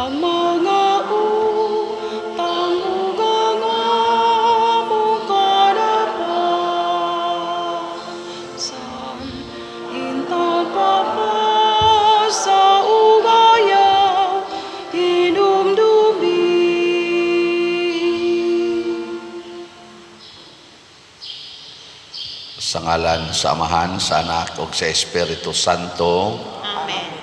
mga utang ugang among karapasan, intag papa sa ugaya hinumdumi. Sa ngalan sa Amahan, sa Anak, ug sa Espiritu Santo. Amen.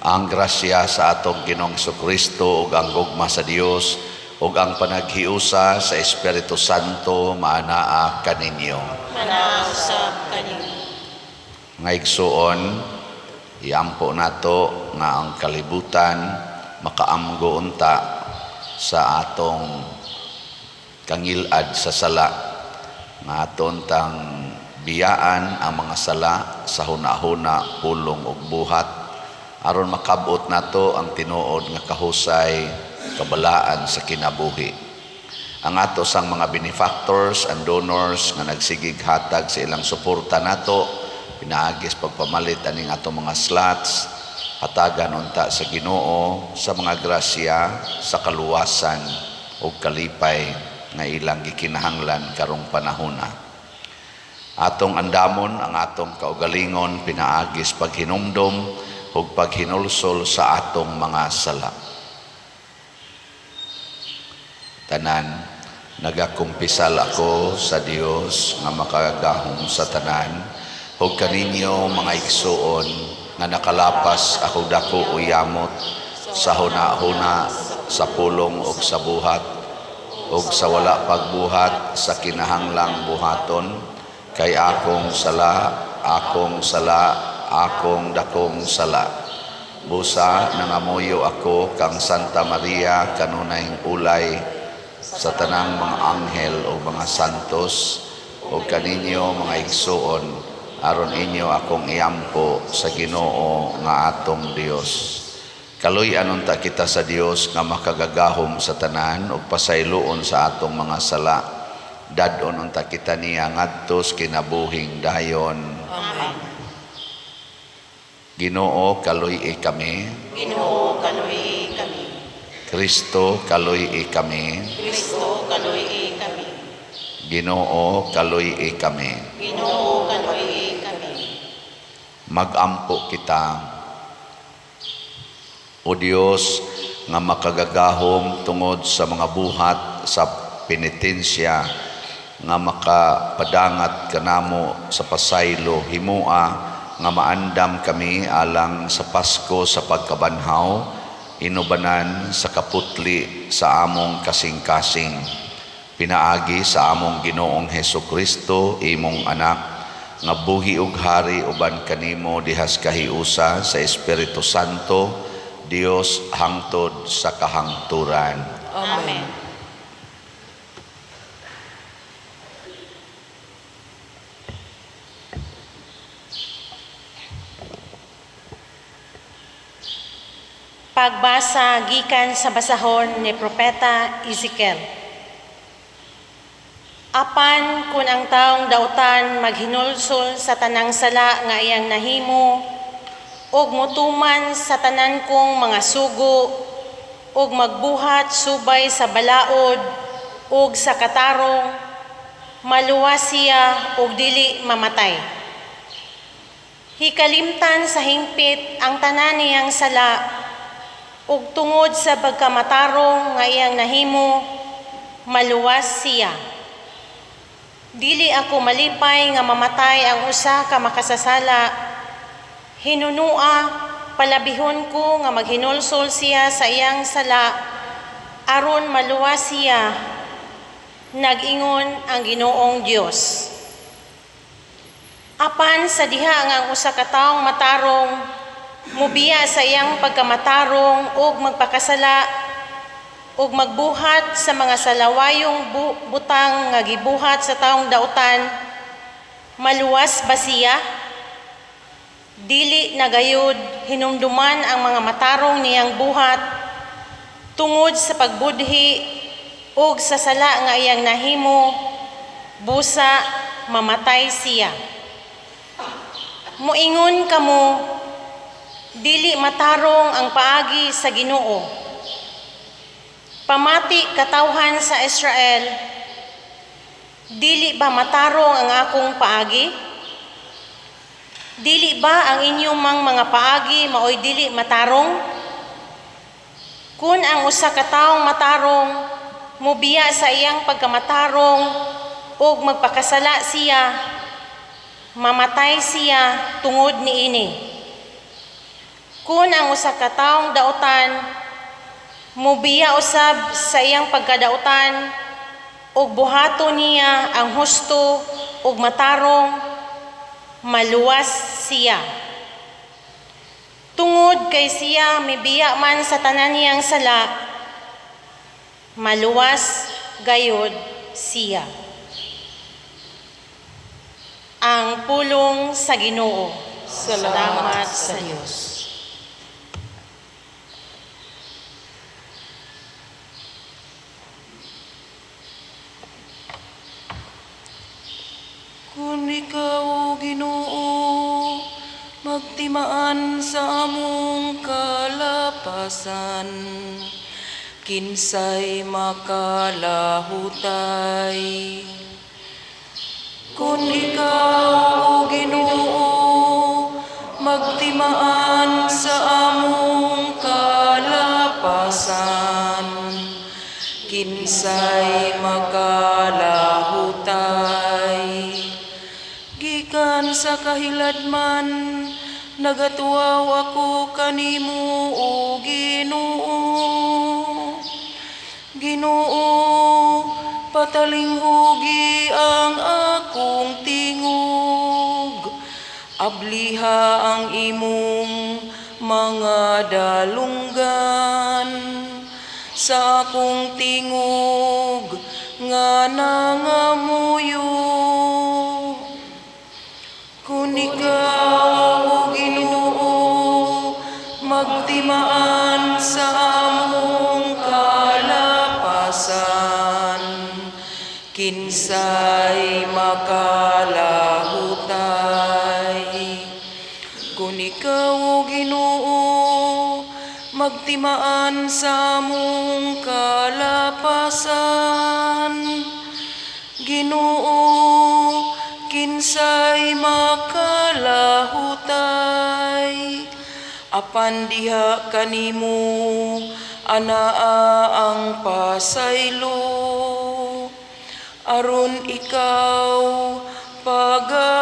Ang grasya sa atong Ginoong Jesucristo ug ang gugma sa Dios ug ang panaghiusa sa Espiritu Santo maanaa kaninyo. Manausap kaninyo. Nga igsuon, iampo nato nga ang kalibutan makaamgo unta sa atong kangilad sa sala, nga aton tang biyaan ang mga sala sa hunahuna, pulong ug buhat aron makabot nato ang tinuod nga kahusay kabalaan sa kinabuhi. Ang ato sang mga benefactors and donors nga nagsigig hatag sa ilang suporta nato, pinaagis pagpamalit aning ato mga slots, hatagan unta sa Ginoo sa mga grasya sa kaluwasan ug kalipay nga ilang gikinahanglan karong panahona. Atong andamon ang atong kaugalingon, pinaagis paghinumdom ug paghinulsol sa atong mga sala. Tanan, nagakumpisal ako sa Dios nga makagahom sa tanan, ug kaninyo mga igsuon nga nakalapas ako dako uyamot sa hunahuna, sa pulong ug sa buhat, ug sa wala pagbuhat sa kinahanglang buhaton, kay akong sala, akong dakong sala. Busa nangamuyo ako kang Santa Maria kanunayng ulay sa tanang mga anghel o mga santos, o kaninyo mga igsuon, aron inyo akong iampo sa Ginoo nga atong Dios. Kaluy-an unta kita sa Dios nga makagagahom sa tanan ug pasayloon sa atong mga sala. Dadon unta kita niya ngadtos kinabuhing dayon. Amen. Ginoo kaluy-i kami. Ginoo kaluy kami. Kristo kaluy-i kami. Kristo kaluy kami. Ginoo kaluy-i kami. Ginoo kaluy kami. Magampo kita, O Dios, nga makagagahom tungod sa mga buhat sa penitensya, nga makapadangat kanamo sa pasaylo himua, nga maandam kami alang sa Pasko sa pagkabanhaw, inubanan sa kaputli sa among kasing-kasing. Pinaagi sa among Ginoong Hesukristo, imong anak, nga buhi ug hari uban kanimo dihas kahiusa sa Espiritu Santo, Dios hangtod sa kahangturan. Amen. Pagbasa gikan sa basahon ni Propeta Ezekiel. Apan kun ang taong dautan maghinulsol sa tanang sala nga iyang nahimo, ug mutuman sa tanan kong mga sugo, ug magbuhat subay sa balaod ug sa katarong, maluwas siya ug dili mamatay. Hikalimtan sa hingpit ang tanan niyang sala, ug tungod sa pagkamatarong nga iyang nahimo, maluwas siya. Dili ako malipay nga mamatay ang usa ka makasasala. Hinunua, palabihon ko nga maghinulsol siya sa iyang sala, aron maluwas siya, nag-ingon ang Ginoong Dios. Apan sa diha nga ang usa ka taong matarong, mubiya sa iyang pagkamatarong ug magpakasala ug magbuhat sa mga salawayong butang nga gibuhat sa taong dautan, maluwas ba siya? Dili na gayud hinumduman ang mga matarong niyang buhat tungod sa pagbudhi ug sa sala nga iyang nahimo, busa mamatay siya. Muingon kamo, dili matarong ang paagi sa Ginoo, Pamati katawhan sa Israel, dili ba matarong ang akong paagi? Dili ba ang inyong mga paagi maoy dili matarong? Kung ang usa ka taong matarong, mubiya sa iyang pagkamatarong o magpakasala siya, mamatay siya tungod niini. Kung ang usa ka taong dautan, mubiya usab sa iyang pagkadautan, ug buhato niya ang husto ug matarong, maluwas siya. Tungod kay siya mibiya man sa tanan niyang sala, maluwas gayod siya. Ang pulong sa Ginoo. Salamat sa Diyos. Kung ikaw, Ginoo, magtimaan sa among kalapasan, kinsay makalahutay. Kung ikaw, Ginoo, magtimaan sa among kalapasan, kinsay makalahutay. Gikan sa kahiladman, nagatuaw ako kanimo, o Ginoo. Ginoo, patalinghugi ang akong tingog, abliha ang imong mga dalunggan sa akong tingog nga nangamuyo. Kung ikaw, Ginoo, magtimaan sa among kalapasan, kinsay makalahutay. Kung ikaw, Ginoo, magtimaan sa among kalapasan, Ginoo, kinsay makalahutay. Apan diha kanimo anaa ang pasaylo, aron ikaw pagatahuron.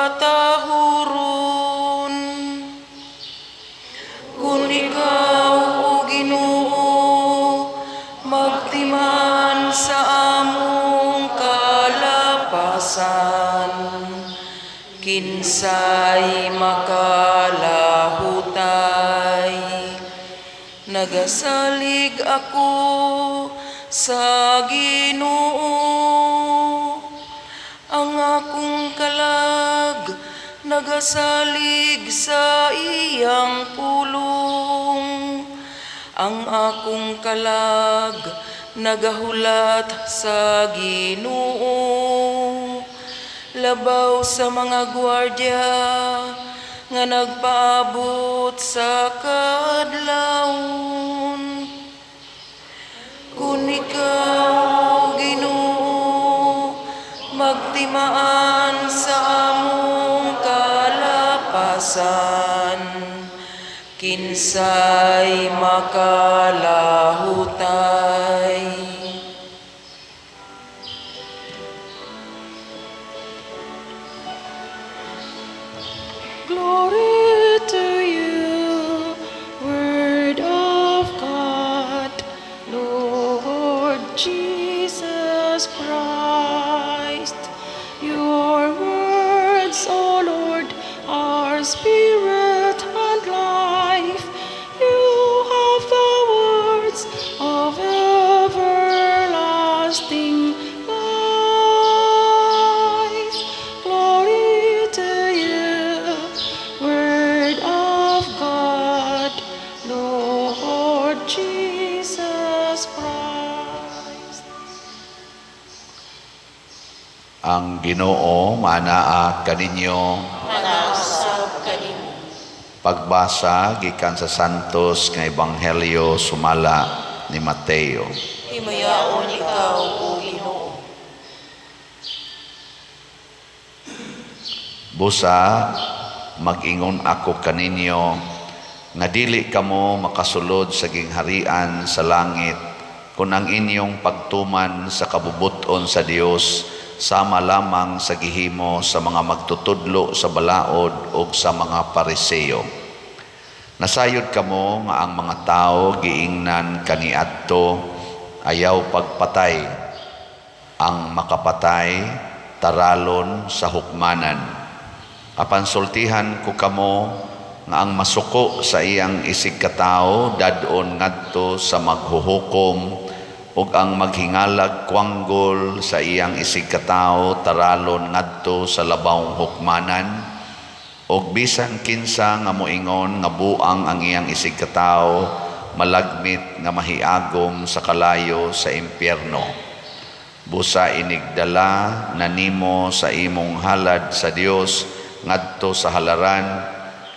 Kung ikaw, o Ginoo, magtiman sa among kalapasan, kinsay makalahutay. Nagasalig ako sa Ginoo, ang akong kalag nagasalig sa iyang pulong. Ang akong kalag nagahulat sa Ginoo, labaw sa mga gwardya nga nagpaabot sa kadlawon. Kung ikaw, Ginoo, magtimaan sa among kalapasan, kinsay makalahutay. Glory to you, Word of God, Lord Jesus Christ. Your words, O Lord, are spirit and life. You have the words of everlasting life. Glory to you, Word of God, Lord Jesus Christ. Ang Ginoo manaa kaninyo. Manasab kanimo. Pagbasa gikan sa Santos nga Ebanghelyo sumala ni Mateo. Himayaon ikaw, O Ginoo. Busa, mag-ingon ako kaninyo, nga dili kamo makasulod sa gingharian sa langit, kung ang inyong pagtuman sa kabubuton sa Dios, sama lamang sa gihimo sa mga magtutudlo sa balaod o sa mga Pariseo. Nasayod kamo nga ang mga tao giingnan kaniadto, ayaw pagpatay, ang makapatay taralon sa hukmanan. Apan sultihan ko kamo nga ang masuko sa iyang isig katao dadon ngadto sa maghuhukom, ug ang maghingalag kwanggol sa iyang isig katao taralon ngadto sa labawng hukmanan, ug bisan kinsa nga moingon nga buang ang iyang isig katao malagmit nga mahiagom sa kalayo sa impyerno. Busa inigdala na nimo sa imong halad sa Dios ngadto sa halaran,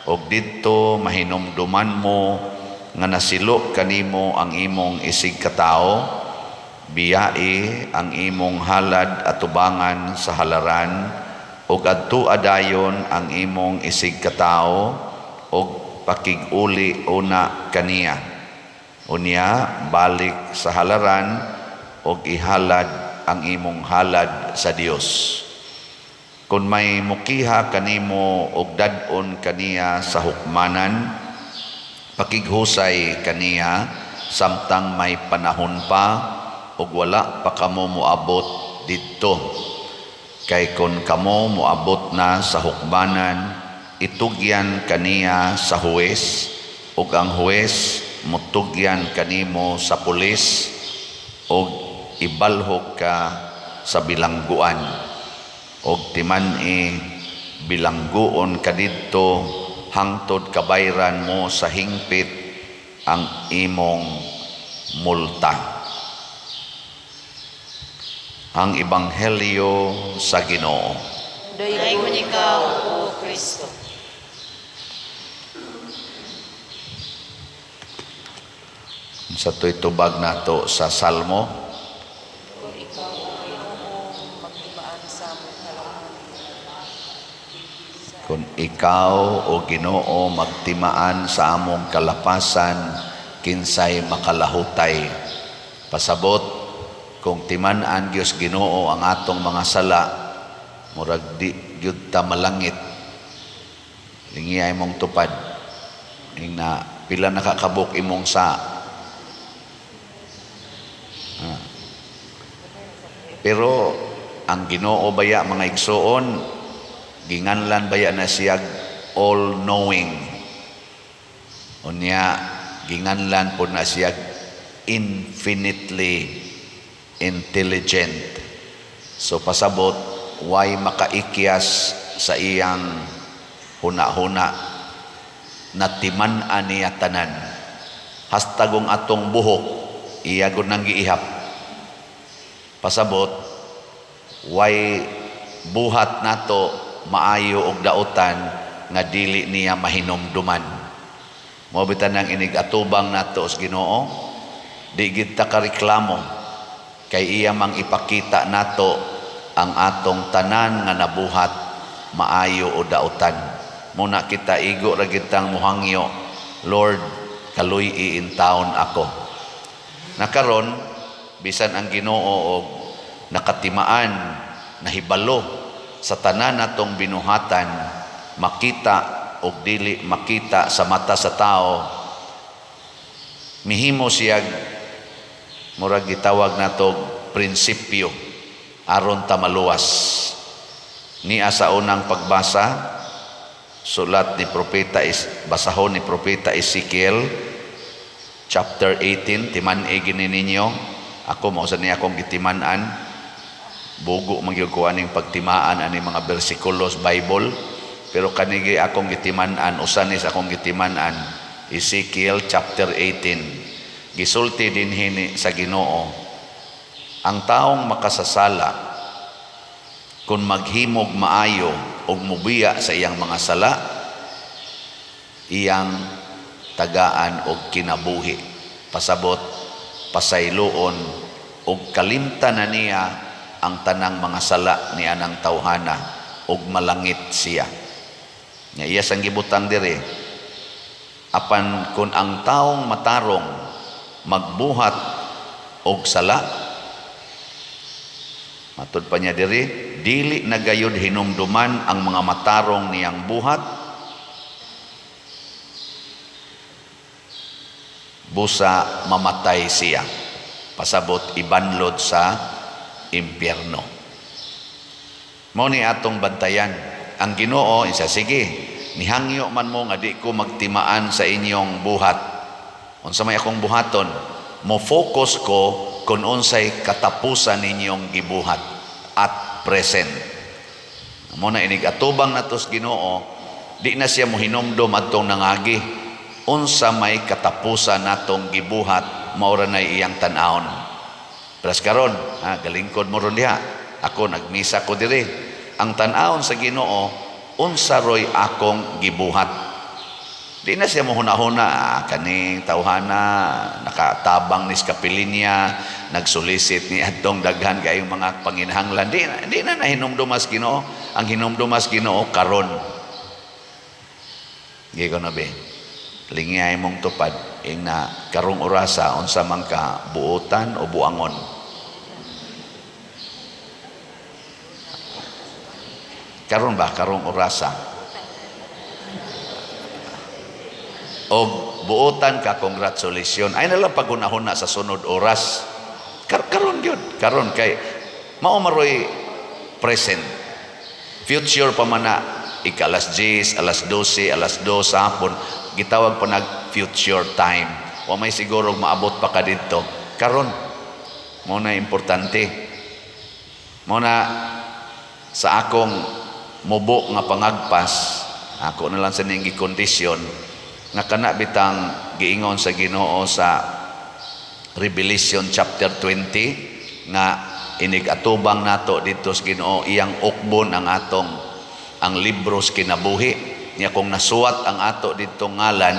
og didto mahinumduman mo nga nasilo kanimo ang imong isig katao, biyai ang imong halad atubangan sa halaran, og adto adayon ang imong isig katao, og pakig-uli una kaniya. Unya balik sa halaran, og ihalad ang imong halad sa Dios. Kung may mukiha kanimo og dadon kaniya sa hukmanan, pakighusay kaniya samtang may panahon pa og wala pa kamo moabot didto. Kay kun kamo moabot na sa hukmanan, itugyan kaniya sa huwes, og ang huwes mutugyan kanimo sa pulis, og ibalhog ka sa bilangguan. Og timan-i bilangguon kadidto hangtod kabayran mo sa hingpit ang imong multa. Ang Ebanghelyo sa Ginoo. Dayon ikaw, O Kristo. Sa to'y tubag nato sa Salmo, kung ikaw o Ginoo magtimaan sa among kalapasan, kinsay makalahutay. Pasabot, kung timan-an Diyos Ginoo ang atong mga sala, murag di gyud ta malangit. Lingi ay mong tupad. Na pila nakakabuk imong sa. Pero ang Ginoo baya mga igsoon, ginganlan baya na siyag all-knowing. Unya, ginganlan po na siyag infinitely intelligent. So pasabot, why makaikyas sa iyang huna-huna na timan-an niya tanan. Hastagong atong buhok, iyagon nang giihap. Pasabot, why buhat nato maayo og dautan nga dili niya mahinumduman. Mao bitan nang inigatubang nato sa Ginoo, di gid ta kareklamo kay iya mang ipakita nato ang atong tanan nga nabuhat maayo o dautan. Muna kita igo ra gid tang muhangyo, Lord, kaluy-i in taon ako. Nakaron bisan ang Ginoo og nakatimaan, nahibalo sa tanan natong binuhatan, makita o dili makita sa mata sa tao, mihimo siyag murag gitawag nato prinsipyo aron ta maluwas. Niya sa unang pagbasa, sulat ni propeta basahon ni propeta Ezekiel chapter 18, timan-i gini ninyo. Ako mao sa niya akong gitiman-an. Bugo magyukuan ning pagtimaan ani mga bersikulos Bible, pero kanigi akong gitiman-an, usanis akong gitiman-an Ezekiel chapter 18. Gisulti din hini sa Ginoo, ang taong makasasala kung maghimog maayo o mubiya sa iyang mga sala, iyang tagaan o kinabuhi. Pasabot, pasayloon ug kalimtan na niya ang tanang mga sala niya ng tawhana ug malangit siya. Nya iya sang gibutang diri, apan kun ang taong matarong magbuhat og sala, matud pa niya diri, dili na gayud hinumduman ang mga matarong niyang buhat, busa mamatay siya, pasabot ibanlod sa impyerno. Mao ni atong bantayan. Ang Ginoo isa, sige, nihangyo man mo nga di ko magtimaan sa inyong buhat. Unsa may akong buhaton, mo focus ko kung unsay katapusan ninyong gibuhat at present. Mo na inig atubang natos Ginoo, di na siya mo hinumdum adtong nangagi. Unsa may katapusan natong gibuhat, maura na iyang tan-awon. Pras karon, galingkod mo ron diha. Ako nagmisa ko diri. Ang tan-awon sa Ginoo, unsa roy akong gibuhat. Di na siya mo huna-huna, kaning tawhana nakatabang ni kapilinya, nagsulisit ni adtong daghan kayong mga panginahanglan. Di na hinumdumas Ginoo. Ang hinumdumas Ginoo karon. Gigo na be. Lingay mong tupad ing na karong orasa unsa man ka buotan o buangon. Karon ba karong orasa o buotan ka, congratulations. Ay nalang pagunahon na sa sunod oras. Karon yun, karon kay mao maroy present. Future pa man na ikalas 10, alas 12, alas 2 sa hapon, gitawag pa nag future time. O may siguro maabot pa ka dito. Karon mo na importante. Mo na sa akong mubo nga pangagpas, ako na lang sa ning gikondisyon nga kana bitang giingon sa Ginoo sa Revelation chapter 20 nga inigatubang nato dito sa Ginoo iyang ukbon ang atong ang libros kinabuhi niya. Kung nasuwat ang ato dito ngalan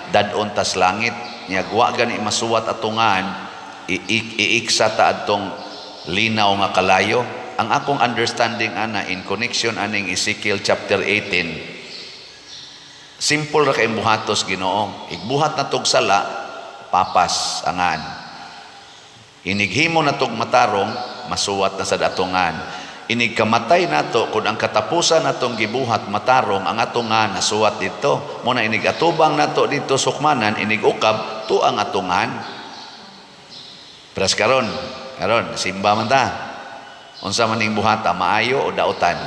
dadon tas langit niya, wa gani masuwat atungan iiksa ta adtong linaw nga kalayo. Ang akong understanding ana in connection aning Ezekiel chapter 18, simple ra kay buhatos Ginoo. Igbuhat na tog sala, papas angan. Inighimo na tog matarong, masuwat na sa datungan. Inig kamatay nato kun ang katapusan natong gibuhat matarong, ang atungan nasuwat dito. Muna inig atubang nato dito sukmanan, inig ukab to ang atungan. Pras karon simba man ta. Unsa man ning buhata, maayo o dautan?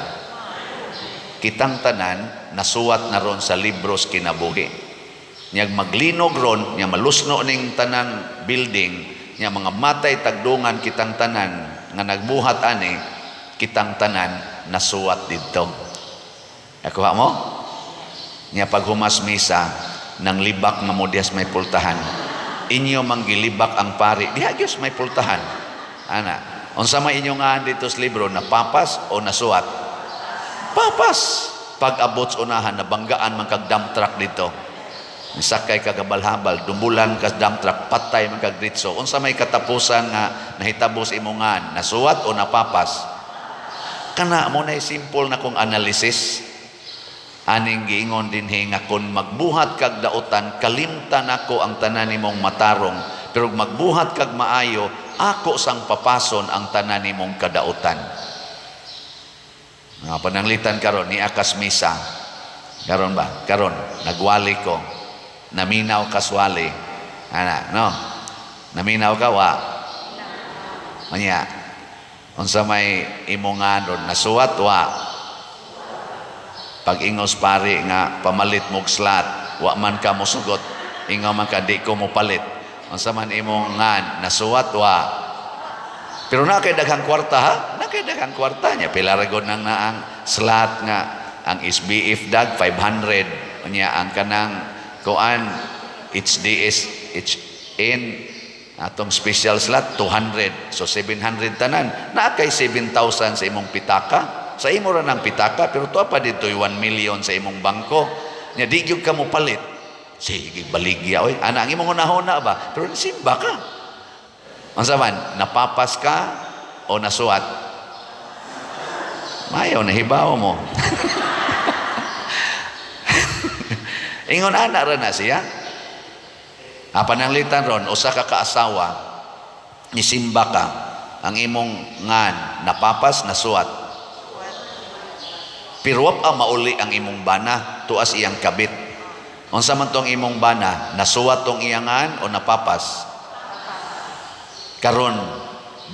Kitang tanan nasuwat na ron sa libros kinabuhi. Nyag maglinog ron, nya malusno ning tanang building, nya mga matay tagdungan kitang tanan nga nagbuhat ani, kitang tanan nasuwat didto. Nakuha mo? Nya paghumas misa nang libak nga modyas may pultahan. Inyo manggilibak ang pari, diha gyud may pultahan. Ana, unsa may inyong nga dito sa libro, napapas o nasuwat? Papas. Pag abot sa unahan, nabanggaan man kag dump truck dito. Nisakay ka kabal-habal, dumbulan ka dump truck, patay man kag ditso. Unsa may katapusan nga nahitabos imongan, nasuwat o napapas? Kana mo na simple na kong analysis. Aning giingon din nga kung magbuhat kag dautan, kalimtan ako ang tanan nimong matarong, pero magbuhat kag maayo, ako sang papason ang tanan nimong kadautan. Nga pananglitan karon ni akas misa. Karon ba? Karon nagwali ko. Naminaw kaswali. Ana, no? Naminaw ka wa? Manya. Unsa may imongan ron nasuwat wa? Pag ingos pari nga pamalit mog slat, wa man ka mosugot, ingaw man ka di ko mo palit. Unsa man imong ngan nasuwat wa? Pero na kay daghang kwarta ha? Na kay daghang kwarta nya pila ra gud nang naang slat nga ang SBF dag 500 nya ang kanang kuan HDS HN atong special slot 200, so 700 tanan. Na kay 7,000 sa imong pitaka. Sa imo ra ng pitaka, pero to pa dito 1 million sa imong bangko. Nya di gyud ka mo palit. Sige baligya oy. Ana ang imong hunahuna ba? Pero simba ka. Unsa man, napapas ka o nasuwat? Mayo nahibaw mo. Ingon ana ra na siya. Pananglitan ron, usa ka kaasawa, nisimba ka, ang imong ngan, napapas, nasuwat. Pero ang mauli ang imong bana, tuas iyang kabit. Unsa man tong imong bana, nasuwat tong iyangan o napapas? Karon,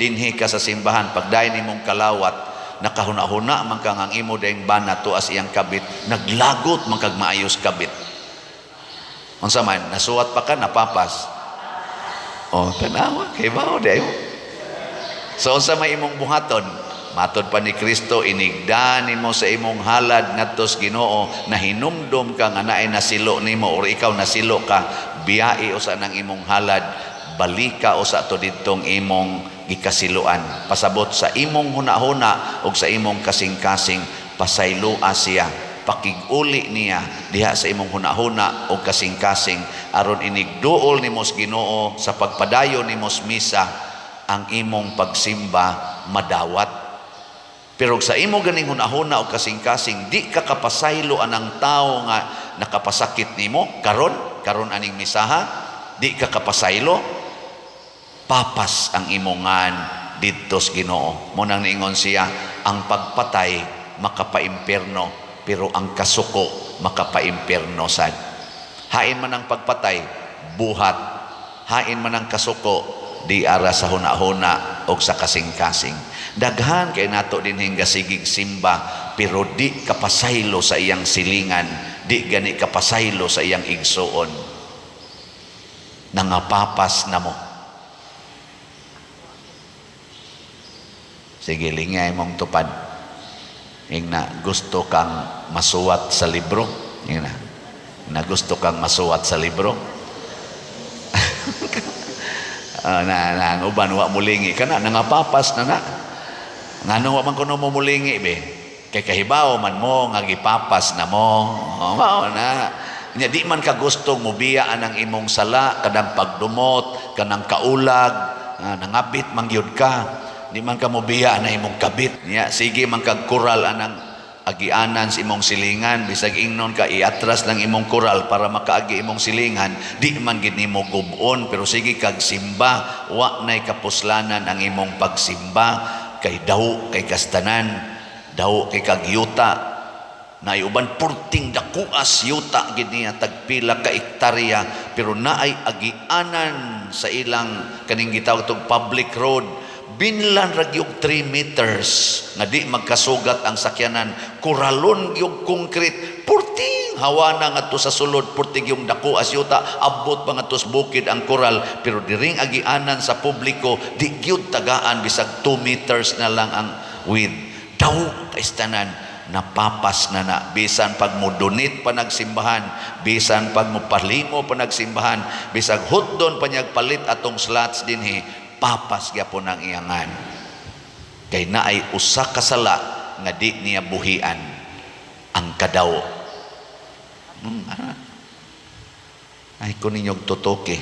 dinhi ka sa simbahan, pagdayon imong kalawat, nakahuna-huna man kang ang imo daing bana, tuas iyang kabit, naglagot man kag maayos kabit. Unsa man, nasuwat pa ka, napapas? O, tanawa, kay bao dayo. So, unsa may imong buhaton? Matod pa ni Kristo, inigdanin mo sa imong halad ngadtos Ginoo, na hinumdum ka nga naay nasilo nimo or ikaw nasilo ka, biyai usa nang imong halad, balika usa to didtong imong gikasiluan. Pasabot sa imong hunahuna ug sa imong kasing-kasing, pasaylua siya, pakig-uli niya diha sa imong hunahuna o kasing-kasing aron inigduol nimo sa Ginoo sa pagpadayon nimo sa misa ang imong pagsimba madawat. Pero sa imo ganing hunahuna o kasing-kasing di ka kapasaylo anang tao nga nakapasakit nimo karon aning misaha, di ka kapasaylo, papas ang imongan didto sa Ginoo. Mo nang niingon siya, ang pagpatay makapaimpierno, pero ang kasuko makapaimpierno sad. Hain man ang pagpatay, buhat. Hain man ang kasuko, di ara sa hunahuna o sa kasing-kasing. Daghan kay nato din hingasigig simba, pero di kapasaylo sa iyang silingan, di gani kapasaylo sa iyang igsuon. Nangapapas na mo. Sige, lingay mong tupad. Yung na gusto kang masuwat sa libro. Yung na gusto kang masuwat sa libro. Ang uban wa mulingi ka na, nangapapas na na. Ngano wa man kuno mo mulingi be? Kay kahibaw man mo nga gipapas na mo. Mao na. Nya di man ka gustong mobiyaan ang imong sala, kadang pagdumot, kanang kaulag, nangabit man gyud ka. Di man ka mobiya na imong kabit niya, sige man kag kural anang agianan sa imong silingan, bisag ingnon ka iatras lang imong kural para makaagi imong silingan, di man gid nimo gubon, pero sige kag simba, wa nay kapuslanan ang imong pagsimba, kay daw kay kastanan, daw kay kag yuta, na uban purting dakuas yuta gid niya tagpila ka ektarya, pero naay agianan sa ilang kaning gitawag tong public road, binlan ragyog 3 meters nga di magkasugat ang sakyanan, kuralon yung concrete, purting hawa na nga to sa sulod, purting yung dako asyuta, abot pa nga to sa bukid ang kural, pero diring agianan sa publiko, di gyud tagaan, bisag 2 meters na lang ang width. Daw kaistanan, napapas na na, bisan pag mo donate pa nagsimbahan, bisan pag mo palimo pa nagsimbahan, bisag hutdon pa niyag palit atong slots dinhi, papas gyapon ang iyangan. Kay naay usa ka sala nga di niya buhian, ang kadaw. Ay ko ninyong tutuki.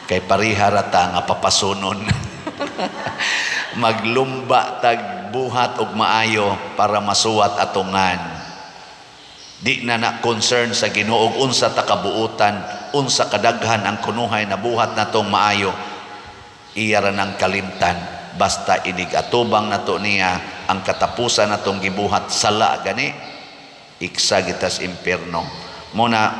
Kay pariharata nga papasunon. Maglumba tag buhat og maayo para masuwat atongan. Di na na concern sa Ginoo unsa ta kabuutan, unsa kadaghan ang kunuhay na buhat natong maayo. Iyara ng kalimtan, basta inigatubang nato niya ang katapusan natong gibuhat sala gani, iksa gitas impierno. Muna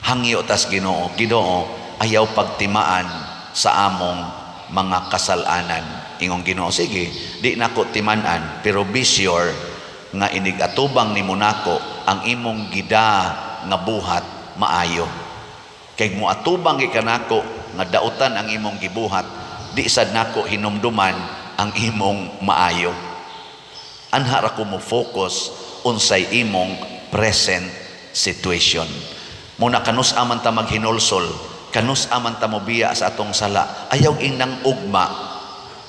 hangyo tas Ginoo, Ginoo ayaw pagtimaan sa among mga kasalanan. Ingong Ginoo, sige, di nako timanan, pero be sure nga inigatubang nimo nako ang imong gida nga buhat maayo. Kay mo atubang gikanako nga dautan ang imong gibuhat, di sad nako hinumduman ang imong maayo. Anha ra ko mo focus unsay imong present situation. Muna kanus aman ta maghinulsol, kanus aman ta mobiya sa atong sala, ayaw inang ugma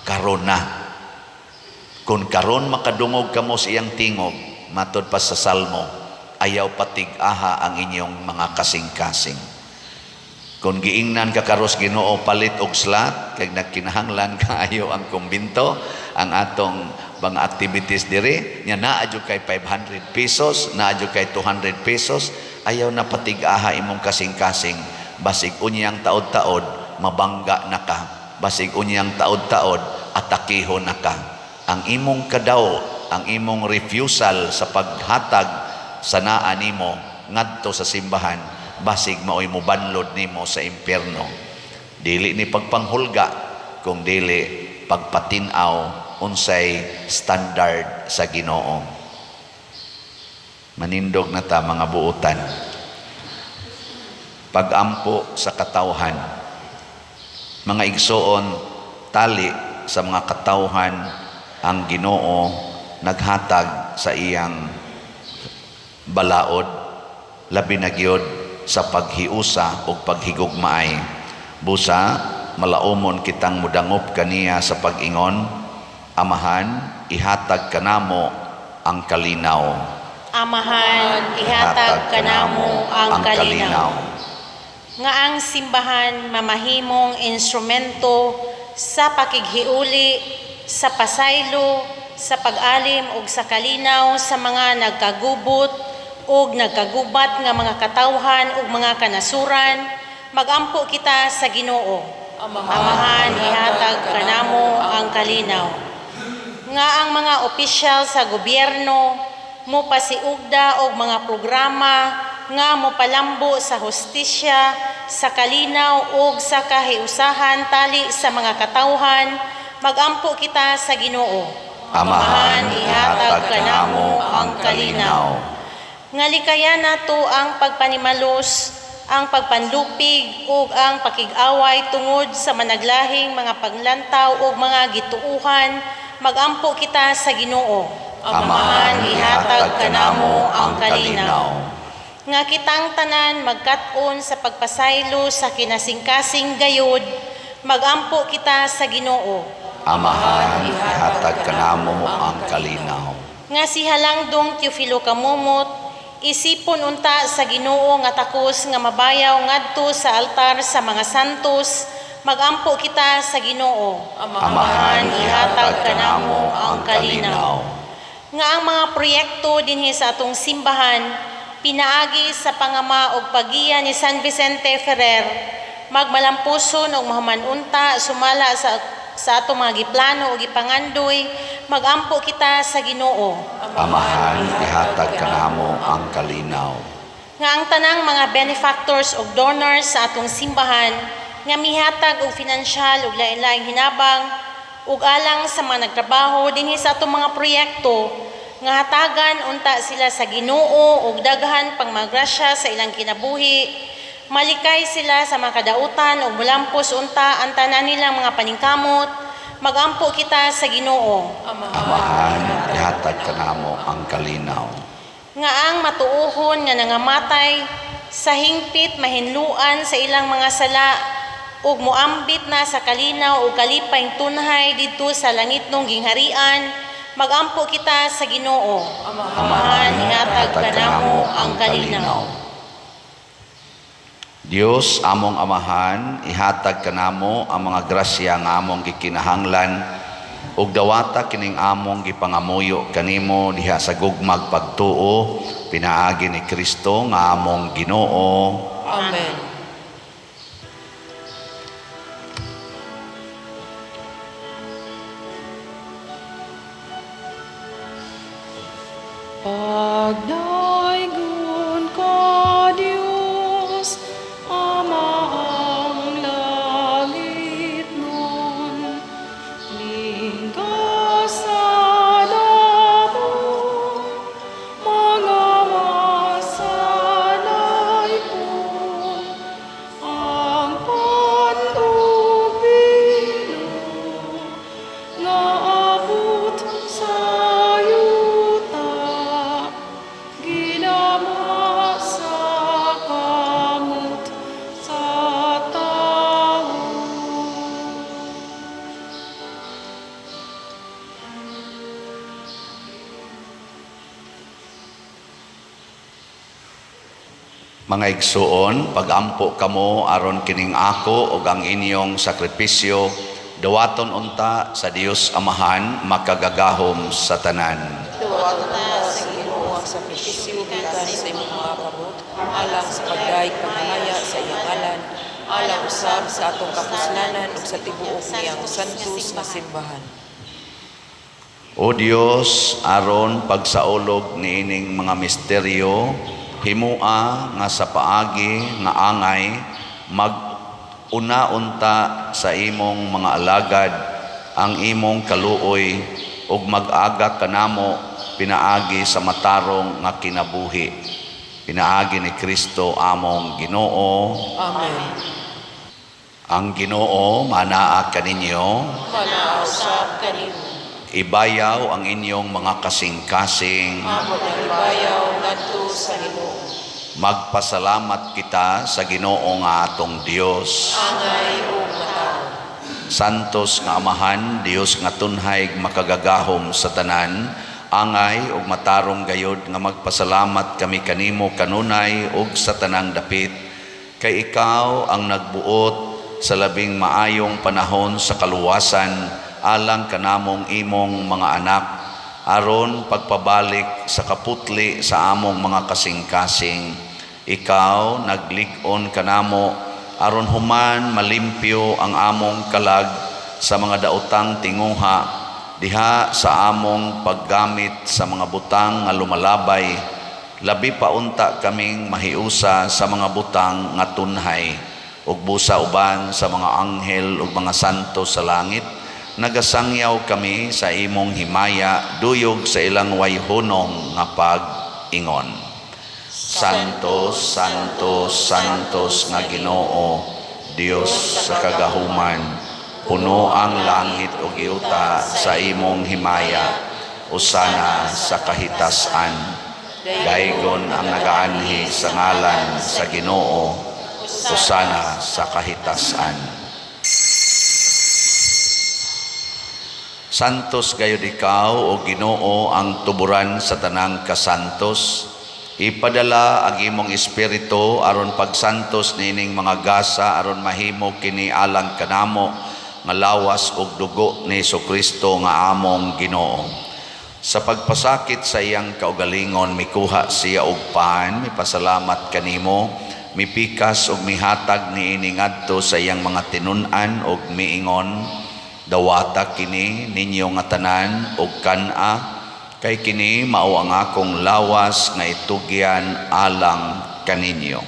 karon na. Kung karon makadungog kamo sa iyang tingog, matod pa sa Salmo, ayaw patig-aha ang inyong mga kasing-kasing. Kung giingnan ka karos Ginoo palit og slot kay nagkinahanglan kaayo ang kumbinto, ang atong mga activities dire nya naa jud kay 500 pesos, naa jud kay 200 pesos, ayaw na patig-aha imong kasing-kasing. Basig unyang taod-taod mabangga na ka, basig unyang taod-taod atakiho na ka. Ang imong kadaw, ang imong refusal sa paghatag sa naa nimo ngadto sa simbahan, basig maoy mo banlod nimo sa impyerno. Dili ni pagpanghulga, kung dili pagpatinaw unsay standard sa Ginoo. Manindog na ta mga buutan. Pagampo sa katawhan. Mga igsoon, tali sa mga katawhan ang Ginoo naghatag sa iyang balaod, labi na gyud sa paghiusa o paghigugmaay. Busa, malaumon kitang mudangop kaniya sa pag-ingon, Amahan, ihatag kanamo ang kalinaw. Amahan, ihatag kanamo ang kalinaw. Nga ang simbahan mamahimong instrumento sa pakighiuli, sa pasaylo, sa pag-alim ug sa kalinaw sa mga nagkagubot ug nagkagubat nga mga katawhan ug mga kanasuran, magampo kita sa Ginoo. Amahan, ihatag kanamo ang kalinaw. Nga ang mga opisyal sa gobyerno mo pasiugda og mga programa nga mopalambo sa hustisya, sa kalinaw ug sa kahiusahan tali sa mga katawhan, magampo kita sa Ginoo. Amahan, ihatag kanamo ang kalinaw. Nga likayan nato ang pagpanimalos, ang pagpanlupig ug ang pakig-away tungod sa managlahing mga paglantaw ug mga gituuhan, magampo kita sa Ginoo. Amahan, ihatag kanamo ang kalinaw. Nga kitang tanan magkat-on sa pagpasaylo sa kinasingkasing gayod, magampo kita sa Ginoo. Amahan, ihatag kanamo ang kalinaw. Nga si Halangdong Teofilo Kamumot, isipon unta sa Ginoo nga takos nga mabayaw ngadto sa altar sa mga santos, magampo kita sa Ginoo. Amahan, ihatag kanamo ang kalinaw. Nga ang mga proyekto dinhi sa atong simbahan, pinaagi sa pangama og pagiya ni San Vicente Ferrer, magmalampuson og mahumanunta sumala sa atong mga giplano o gipangandoy, magampo kita sa Ginoo. Amahan, ihatag kanamo ang kalinaw. Nga ang tanang mga benefactors o donors sa atong simbahan, nga mihatag og finansyal ug lain-laing hinabang, ug alang sa mga nagtrabaho dinhi sa atong mga proyekto, nga hatagan unta sila sa Ginoo ug daghan pang magrasya sa ilang kinabuhi, malikay sila sa mga kadautan ug mulampos unta ang tanan nilang mga paningkamot, magampo kita sa Ginoo. Amahan, ihatag kanamo ang kalinaw. Nga ang matuohon nga nangamatay sa hingpit mahinluan sa ilang mga sala ug moambit na sa kalinaw ug kalipayng tunhay didto sa langitnong gingharian, magampo kita sa Ginoo. Amahan, ihatag kanamo ang kalinaw. Dios among Amahan, ihatag kanamo ang mga grasya nga among gikinahanglan ug dawata kining among gipangamuyo kanimo diha sa gugmag pagtuo pinaagi ni Kristo nga among Ginoo. Amen. Pagdaigon ka, Diyos, Amahang langit nun, lingga sa damo, mga masanay ko, ang panubino, nga abot sa yuta, Mga igsuon, pagampo kamo aron kining ako ug ang inyong sakripisyo dawaton unta sa Dios Amahan makagagahom sa tanan. Duwaton ta sa Ginoo ang sakripisyo gikan sa imong mga kabut, alang sa pagdaig pangalaya sa iyang ngalan, alang usab sa atong kapuslanan ug sa tibuok niyang santos nga simbahan. O Dios, aron pagsaulog niining mga misteryo, himua nga sa paagi nga angay mag-una-unta sa imong mga alagad ang imong kaluoy ug mag-aga kanamo pinaagi sa matarong nga kinabuhi. Pinaagi ni Kristo among Ginoo. Amen. Ang Ginoo manaa kaninyo. Manausab kanimo. Ibayaw ang inyong mga kasing-kasing. Amon ang ibayaw ngadto sa Ginoo. Magpasalamat kita sa Ginoo nga atong Dios. Angay ug matarong. Santos nga Amahan, Dios nga tunhay makagagahom sa tanan, angay ug matarong gayod nga magpasalamat kami kanimo kanunay ug sa tanang dapit. Kay ikaw ang nagbuot sa labing maayong panahon sa kaluwasan, alang kanamong imong mga anak, aron pagpabalik sa kaputli sa among mga kasing-kasing. Ikaw naglig-on kanamo, aron human malimpyo ang among kalag sa mga daotang tinguha, diha sa among paggamit sa mga butang nga lumalabay, labi pa unta kaming mahiusa sa mga butang nga tunhay, ug busa uban sa mga anghel ug mga santo sa langit. Nagasangyaw kami sa imong himaya, duyog sa ilang wayhunong nga pag-ingon. Santos, Santos, Santos nga Ginoo, Dios sa kagahuman, puno ang langit ug yuta sa imong himaya, usana sa kahitasan. Daygon ang nagaanhi sa ngalan sa Ginoo, usana sa kahitasan. Santos gayud ikaw o Ginoo ang tuburan sa tanang kasantos. Ipadala ang imong espiritu aron pagsantos nining mga gasa aron mahimo kini alang kanamo nga lawas ug dugo ni Jesucristo nga among Ginoo. Sa pagpasakit sa iyang kaugalingon mikuha siya og paan, mipasalamat kanimo, mipikas ug mihatag niini ngadto sa iyang mga tinun-an ug miingon, dawata kini ninyo nga tanan ug kan-a, kay kini mao ang akong lawas nga itugyan alang kaninyo.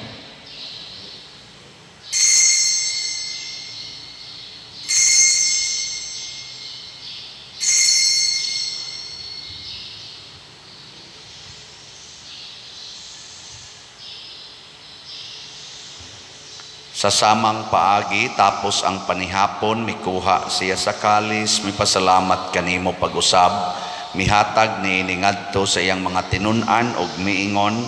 Sa samang paagi tapos ang panihapon mikuha siya sa kalis, mipasalamat kanimo pag-usab, mihatag niini ngadto sa iyang mga tinun-an ug miingon,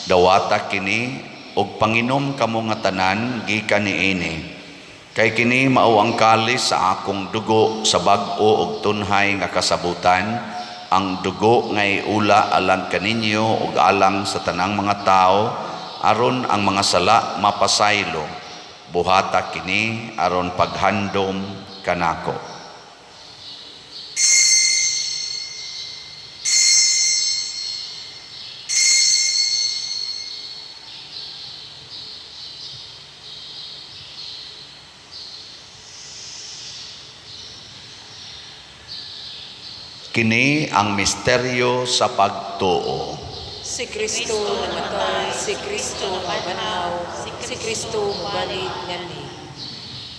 dawata kini ug panginom kamo nga tanan gikan niini. Kay kini mao ang kalis sa akong dugo sa bag-o ug tunhay nga kasabutan, ang dugo nga iula alang kaninyo ug alang sa tanang mga tao, aron ang mga sala mapasaylo. Buhata kini aron paghandom kanako. Kini ang misteryo sa pagtuo. Si Kristo namatay, si Kristo mabanaw, si Kristo mabalik nganhi.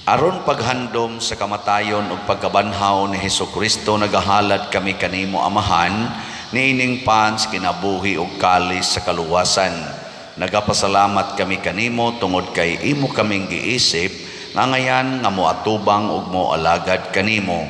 Aron paghandom sa kamatayon ug pagkabanhaw ni Hesukristo, nagahalad kami kanimo Amahan, niining pans kinabuhi ug kalis sa kaluwasan. Nagapasalamat kami kanimo tungod kay imo kaming giisip, nga ngayan nga moatubang ug moalagad kanimo.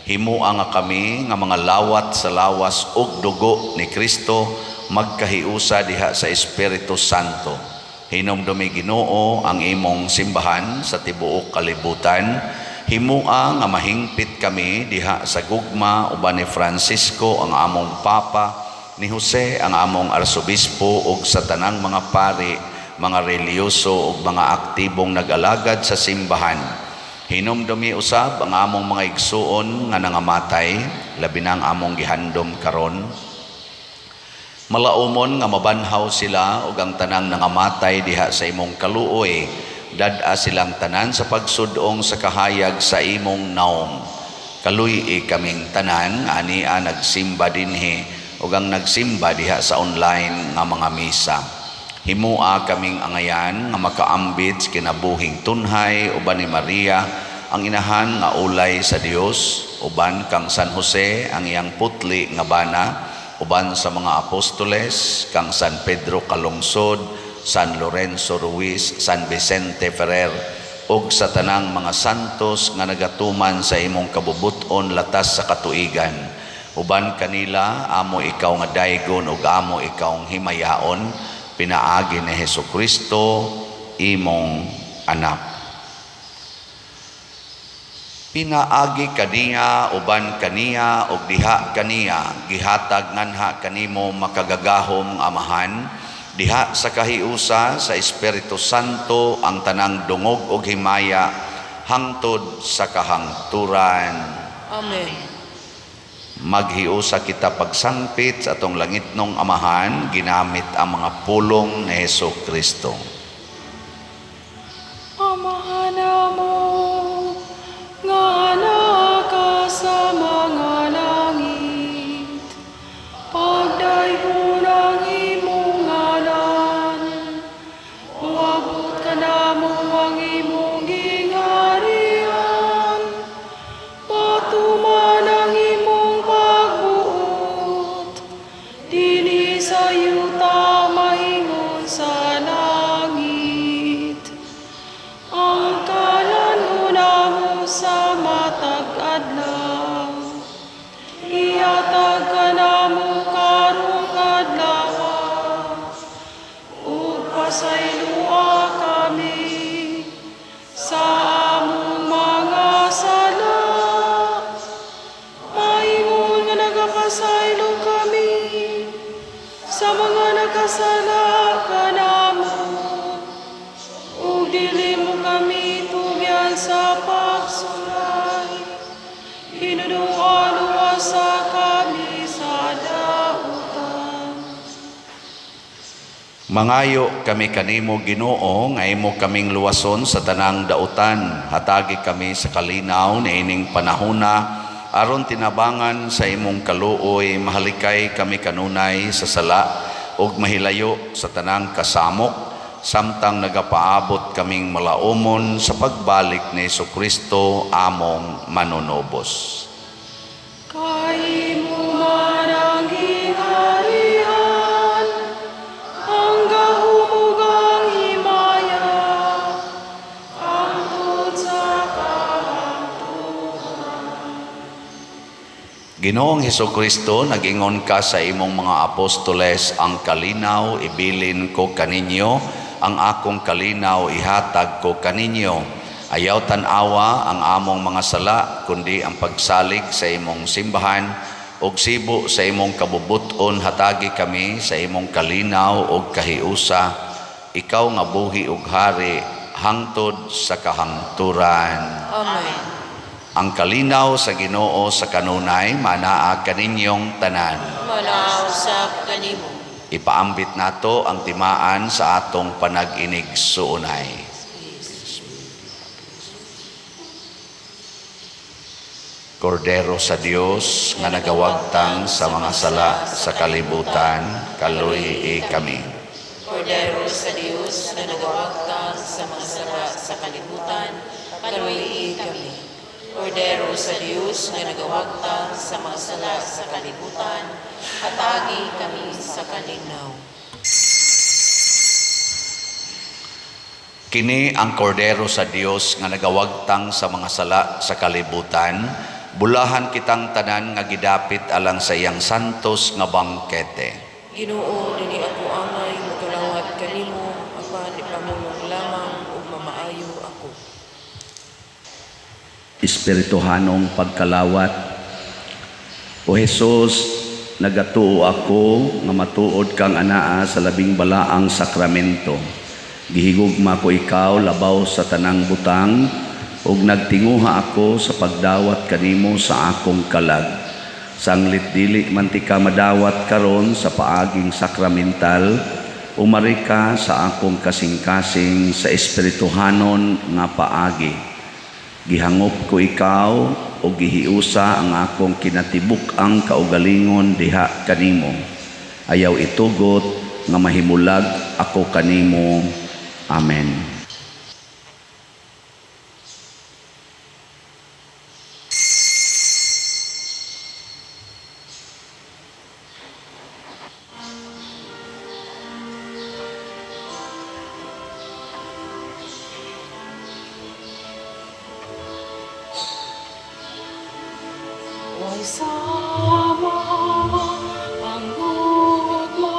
Himua nga kami nga mga lawat sa lawas ug dugo ni Kristo, magkahiusa diha sa Espiritu Santo. Hinumdumi Ginoo ang imong simbahan sa tibuok kalibutan. Himua nga mahingpit kami diha sa gugma uban ni Francisco ang among Papa, ni Jose ang among Arsobispo ug sa tanang mga pari mga reliyoso ug mga aktibong nag-alagad sa simbahan. Hinumdumi usab ang among mga igsuon nga nangamatay, labi na ang among gihandom karon. Malaumon nga mabanhaw sila ug ang tanang nangamatay diha sa imong kaluoy, dad-a silang tanan sa pagsudong sa kahayag sa imong naong. Kaluy kaming tanan ania nagsimba dinhi ug ang nagsimba diha sa online nga mga misa. Himua kaming angayan nga makaambit kinabuhing tunhay uban ni Maria ang inahan nga ulay sa Dios, uban kang San Jose ang iyang putli nga bana, uban sa mga apostoles kang San Pedro Calungsod, San Lorenzo Ruiz, San Vicente Ferrer, ug sa tanang mga santos nga nagatuman sa imong kabubuton latas sa katuigan. Uban kanila amo ikaw nga daygon ug amo ikaw ang himayaon, pinaagi ni Hesukristo imong anak. Pinaagi kaniya uban kaniya ug diha kaniya gihatag nganha kanimo makagagahom amahan, diha sa kahiusa sa Espiritu Santo ang tanang dungog ug himaya hangtod sa kahangturan. Amen. Maghiusa kita pagsangpit sa atong langitnong amahan ginamit ang mga pulong ni Hesukristo. Amahan mo, nga naka sa mga langit, pagdaygon ang imong ngalan, uabot ka na mo ang imong gingharian, patuman ang imong pagbuot, dili sa yuta maingon sa langit. Ang kalanunahon sa matag adlaw, ihatag ka na mo karong adlaw, ug pasaylua kami sa among mga sala. Maingon nga nagapasaylo kami sa mga nakasala kanamo, ug dili mo kami tugyan sa pagsulay, hinuduan-luwasa kami sa dautan. Mangayo kami kanimo Ginoo nga imo kaming luwason sa tanang dautan. Hatagi kami sa kalinaw na ining panahona aron tinabangan sa imong kaluoy, mahalikay kami kanunay sa sala ug mahilayo sa tanang kasamok, samtang nagapaabot kaming malaumon sa pagbalik ni Hesukristo among manunobos. Kay mo man ang gingharian, ang gahumugang himaya, hangtod sa kahangturan. Ginoong Hesukristo, nag-ingon ka sa imong mga apostoles, ang kalinaw ibilin ko kaninyo, ang akong kalinaw ihatag ko kaninyo. Ayaw tanawa ang among mga sala, kundi ang pagsalig sa imong simbahan, ug sibo sa imong kabubuton hatagi kami sa imong kalinaw ug kahiusa. Ikaw nga buhi ug hari hangtod sa kahangturan. Amen. Ang kalinaw sa Ginoo sa kanunay manaa kaninyong tanan. Manausap kanimo. Ipaambit nato ang timaan sa atong panag-inig suunay. Kordero sa Dios nga nagawagtang sa mga sala sa kalibutan, kaluy kami. Kordero sa Diyos na nagawagtang sa mga sala sa kalibutan, kaluy kami. Kordero sa Diyos na nagawagtang sa mga sala sa kalibutan, hatagi kami sa kalinaw. Kini ang kordero sa Dios nga nagawagtang sa mga sala sa kalibutan, bulahan kitang tanan nga gidapit alang sa iyang santos nga bangkete. Ginoo, dili ako angay magalawat kanimo, apan ipamulong lamang ug mamaayo ako. Espirituhanong pagkalawat, O Jesus, nagatuo ako nga matuod kang anaa sa labing balaang sakramento. Gihigugma ko ikaw labaw sa tanang butang, ug nagtinguha ako sa pagdawat kanimo sa akong kalag. Sanglit dili man ti ka madawat karon sa paaging sakramental, umari ka sa akong kasing-kasing sa espirituhanon nga paagi. Gihangop ko ikaw o gihiusa ang akong kinatibuk-ang kaugalingon diha kanimo. Ayaw itugot nga mahimulag ako kanimo. Amen. Way sama ang gugma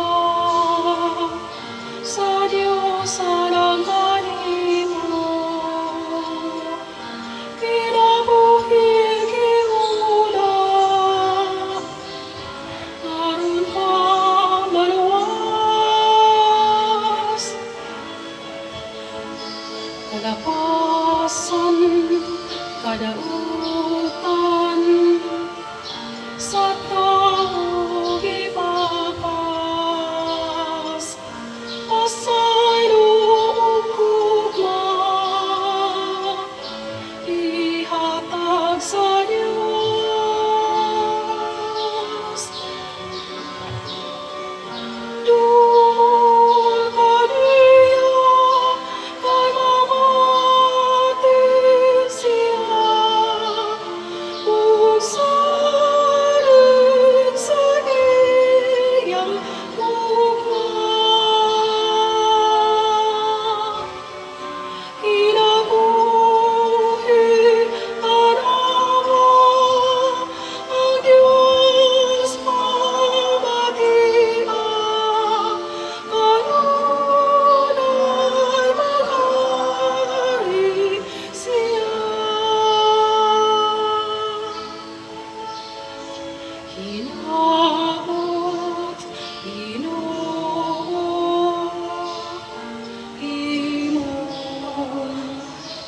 sa Diyos ang kanimo. Kinabuhi kiuna aron ka maluwas. Kalapasan kadautan sa tao ipapas, pasay luong kugma, ihatag sa Diyos. Dul kaniya, kay mamati siya, ug sarin sa iyang gugma. Kinabuhi tanawa ang Diyos pamatia, kanunay maghari siya. Hinaot, Ginoo, imong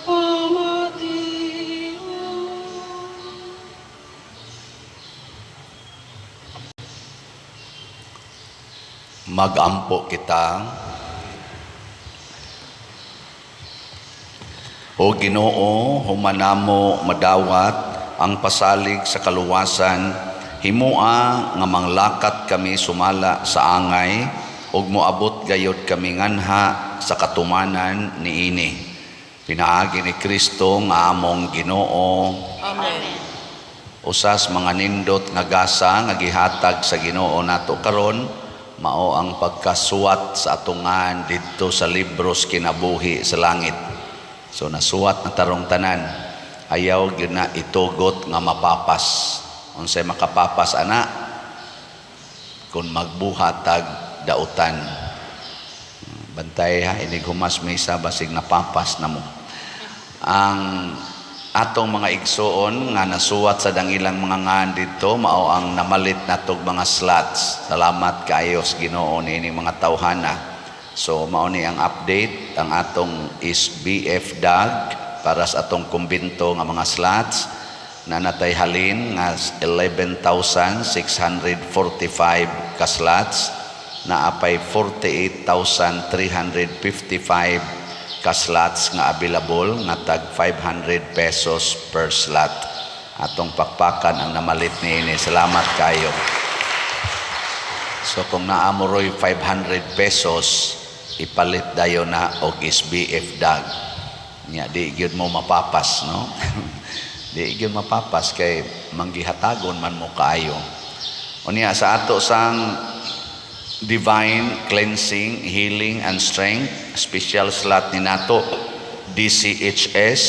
pamatian. Magampo kita. O Ginoo, humanamo madawat ang pasalig sa kaluwasan, himua nga manglakat kami sumala sa angay, ug moabot gayod kami nganha sa katumanan niini. Pinaagi ni Kristo nga among Ginoo. Amen. Usas mga nindot nga gasa nga gihatag sa Ginoo nato karon, mao ang pagkasuwat sa atungan didto sa libros kinabuhi sa langit. So nasuwat na tarong tanan, ayaw gyud na itugot nga mapapas. Unsay makapapas ana? Kung magbuhatag dautan. Bantay ha, inig humas misa basig napapas na mo. Ang atong mga igsoon nga nasuwat sa dangilang mga ngan dito, mao ang namalit natog mga slots. Salamat kaayo sa Ginoo niining mga tawhana. So mao ni ang update, ang atong is BF DAG para sa atong kumbinto nga mga slots na natay halin nga 11,645 ka slots, na apay 48,355 ka slots nga available nga tag 500 pesos per slot. Atong pakpakan ang namalit niini. Salamat kayo. So kung naamoroy 500 pesos, ipalit dayo na og SBF DAG. Nya di gyud mo mapapas, no? Di gyud mapapas kay manggihatagon man mo kaayo. Unya sa ato sang Divine Cleansing, Healing and Strength, special slot ni nato DCHS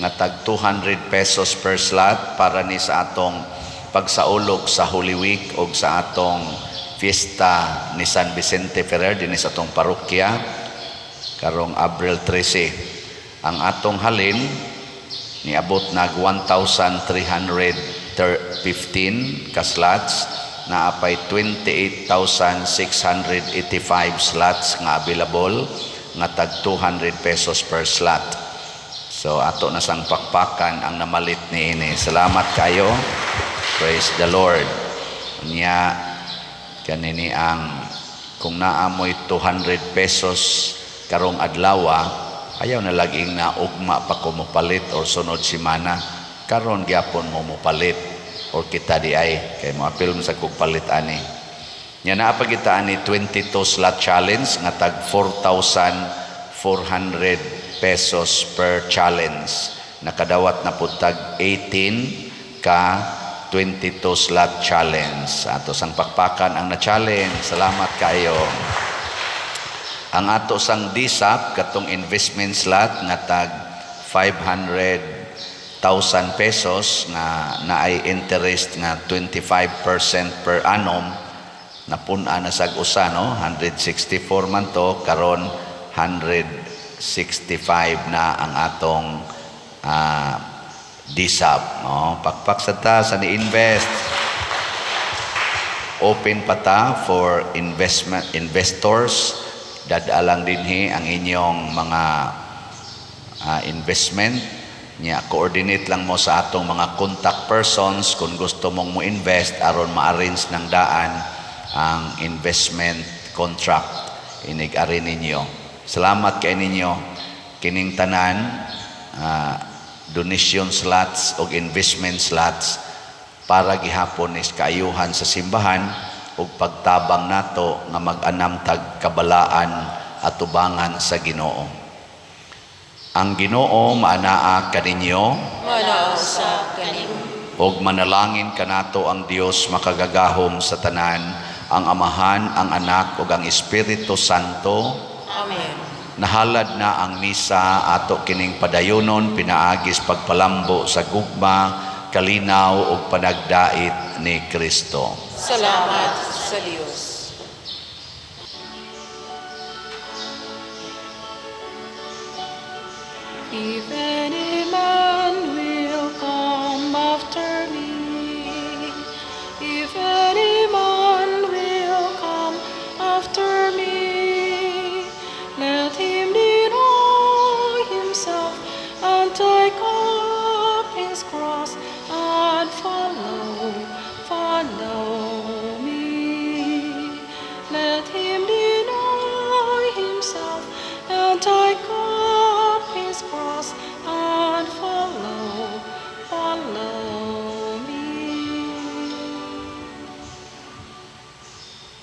nga tag 200 pesos per slot para ni sa atong pagsaulog sa Holy Week o sa atong Fiesta ni San Vicente Ferrer din sa atong parokya karong Abril 13. Ang atong halin niabot nag 1,315 ka slots, na apay 28,685 slots nga available, nga tag 200 pesos per slot. So ato na sang pakpakan ang namalit ni ini. Salamat kayo. Praise the Lord. Nya kanini ang kung naamoy 200 pesos karong adlaw, ayaw na laging na ugma pa ko mopalit or sunod simana. Karon gyapon mo mopalit or kita di ay kay mo apil sa kugpalit ani. Nya naa pa kita ani 22 slot challenge nga tag 4,400 pesos per challenge. Nakadawat na po tag 18 ka 22 slot challenge. Ato sang pakpakan ang na-challenge. Salamat kayo. Ang ato sang DSAP katong investment slot nga tag 500,000 pesos nga naay interest nga 25% per annum, napuna na sag usa, no? 164 man to, karon 165 na ang atong DSAP, no? Pakpak sa ta sa ni-invest. Open pa ta for investors. Dadalang dinhi ang inyong mga investment. Nya coordinate lang mo sa atong mga contact persons kung gusto mong mo invest aron ma-arrange ng daan ang investment contract. Inig-ari ninyo. Salamat kay ninyo. Kining tanan donation slots o investment slots para gihapon is kaayuhan sa simbahan ug pagtabang nato nga mag-anam tag kabalaan at tubangan sa Ginoo. Ang Ginoo maanaa kaninyo, Manaaw sa kanimo. ug manalangin kanato ang Dios makagagahom sa tanan, ang Amahan, ang Anak ug ang Espiritu Santo. Amen. Nahalad na ang misa ato kining padayonon pinaagis pagpalambo sa gugma, kalinaw ug panagdait ni Kristo. Salamat sa Dios. If any man will come after me, if any man will come after me, let him deny himself and take up his cross and follow me. Let him deny himself and take up